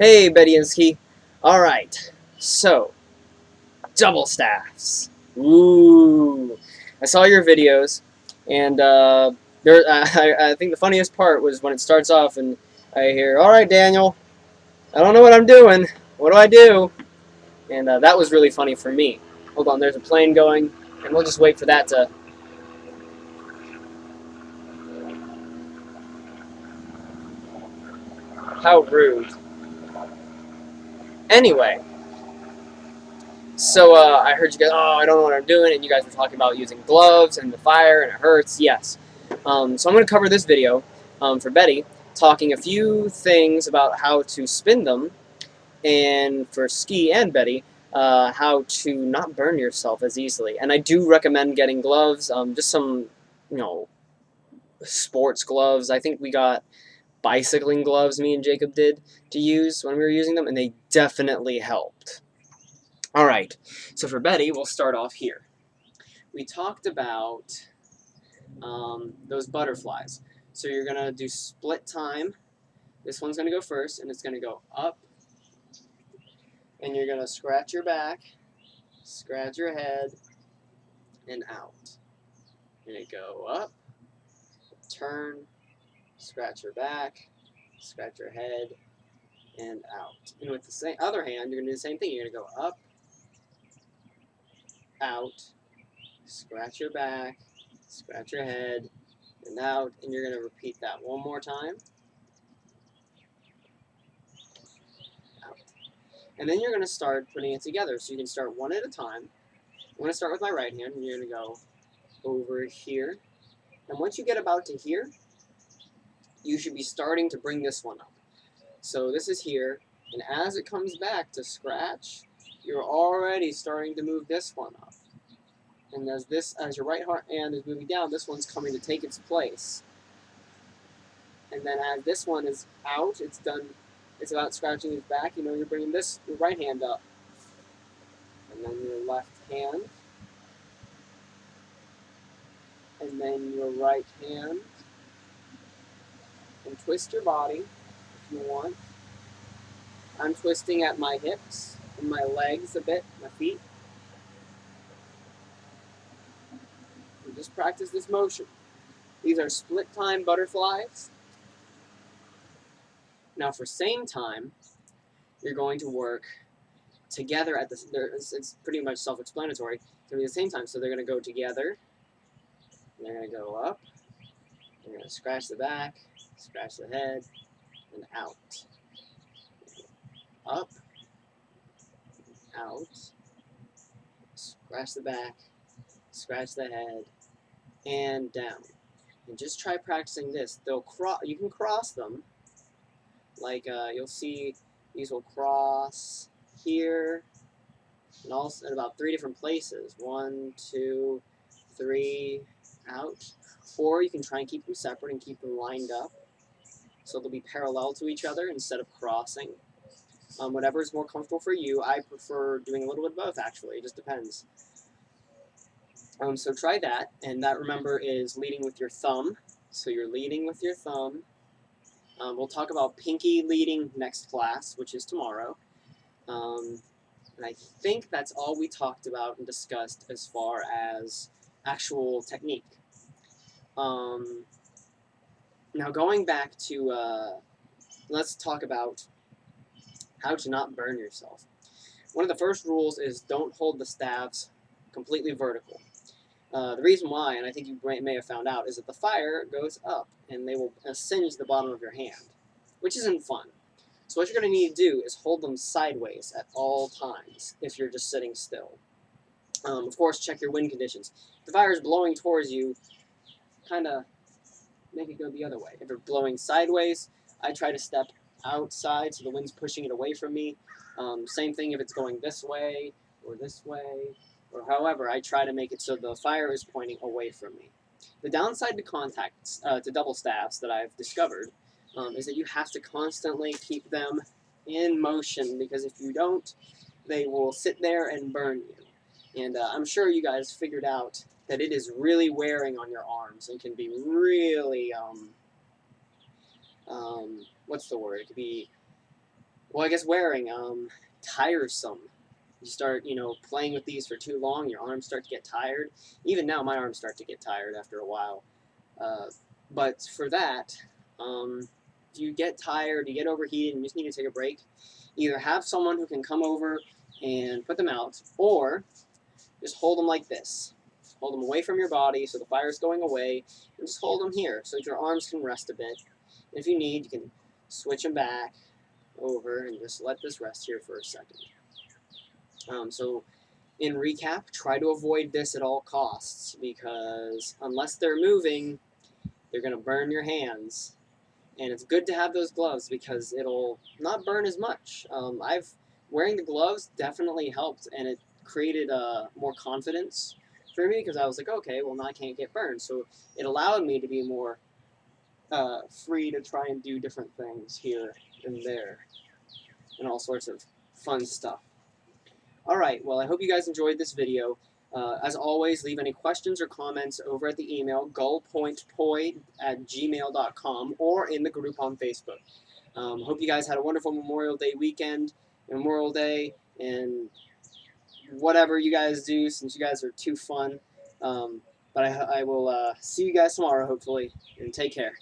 Hey, Betty and Ski. Alright, so, double staffs. Ooh. I saw your videos, and I think the funniest part was when it starts off and I hear, alright, Daniel, I don't know what I'm doing. What do I do? And that was really funny for me. Hold on, there's a plane going, and we'll just wait for that to... How rude. Anyway, so I heard you guys, oh, I don't know what I'm doing, and you guys were talking about using gloves and the fire, and it hurts. Yes. So I'm going to cover this video for Betty, talking a few things about how to spin them, and for Ski and Betty, how to not burn yourself as easily. And I do recommend getting gloves, just some, you know, sports gloves. I think we got bicycling gloves, me and Jacob did, to use when we were using them, and they definitely helped. Alright, so for Betty, we'll start off here. We talked about those butterflies. So you're going to do split time. This one's going to go first, and it's going to go up, and you're going to scratch your back, scratch your head, and out. You're going to go up, turn, scratch your back, scratch your head, and out. And with the other hand, you're going to do the same thing. You're going to go up, out, scratch your back, scratch your head, and out, and you're going to repeat that one more time. Out. And then you're going to start putting it together. So you can start one at a time. I'm going to start with my right hand, and you're going to go over here. And once you get about to here, you should be starting to bring this one up. So this is here, and as it comes back to scratch, you're already starting to move this one up. And as your right hand is moving down, this one's coming to take its place. And then as this one is out, it's done. It's about scratching his back. You know, you're bringing your right hand up, and then your left hand, and then your right hand, and twist your body if you want. I'm twisting at my hips and my legs a bit, my feet. And just practice this motion. These are split time butterflies. Now for same time, you're going to work together at this. It's pretty much self-explanatory. It's going to be the same time, so they're going to go together. And they're going to go up. They're going to scratch the back, scratch the head, and out. Up, out, scratch the back, scratch the head, and down. And just try practicing this. You can cross them. Like you'll see these will cross here, and also in about 3 different places. 1, 2, 3, out. Or you can try and keep them separate and keep them lined up, so they'll be parallel to each other instead of crossing. Whatever is more comfortable for you. I prefer doing a little bit of both, actually. It just depends. So try that, and that, remember, is leading with your thumb. So you're leading with your thumb. We'll talk about pinky leading next class, which is tomorrow. And I think that's all we talked about and discussed as far as actual technique. Now going back to, let's talk about how to not burn yourself. One of the first rules is don't hold the staves completely vertical. The reason why, and I think you may have found out, is that the fire goes up and they will singe the bottom of your hand, which isn't fun. So what you're going to need to do is hold them sideways at all times if you're just sitting still. Of course, check your wind conditions. If the fire is blowing towards you, kind of make it go the other way. If it's blowing sideways, I try to step outside so the wind's pushing it away from me. Same thing if it's going this way, or however, I try to make it so the fire is pointing away from me. The downside to double staffs that I've discovered is that you have to constantly keep them in motion, because if you don't, they will sit there and burn you. And I'm sure you guys figured out that it is really wearing on your arms and can be really, what's the word? It could be well, I guess wearing, tiresome. You start, playing with these for too long, your arms start to get tired. Even now, my arms start to get tired after a while. Uh, but for that, if you get tired, you get overheated, and you just need to take a break, either have someone who can come over and put them out, or just hold them like this. Hold them away from your body so the fire's going away, and just hold them here so that your arms can rest a bit. And if you need, you can switch them back over and just let this rest here for a second. So in recap, try to avoid this at all costs, because unless they're moving, they're going to burn your hands. And it's good to have those gloves because it'll not burn as much. Wearing the gloves definitely helped, and it created more confidence for me, because I was like, okay, well, now I can't get burned. So it allowed me to be more free to try and do different things here and there and all sorts of fun stuff. Alright, well, I hope you guys enjoyed this video. As always, leave any questions or comments over at the email gullpointpoi@gmail.com or in the group on Facebook. Hope you guys had a wonderful Memorial Day weekend, Memorial Day, and whatever you guys do, since you guys are too fun. But I will see you guys tomorrow, hopefully, and take care.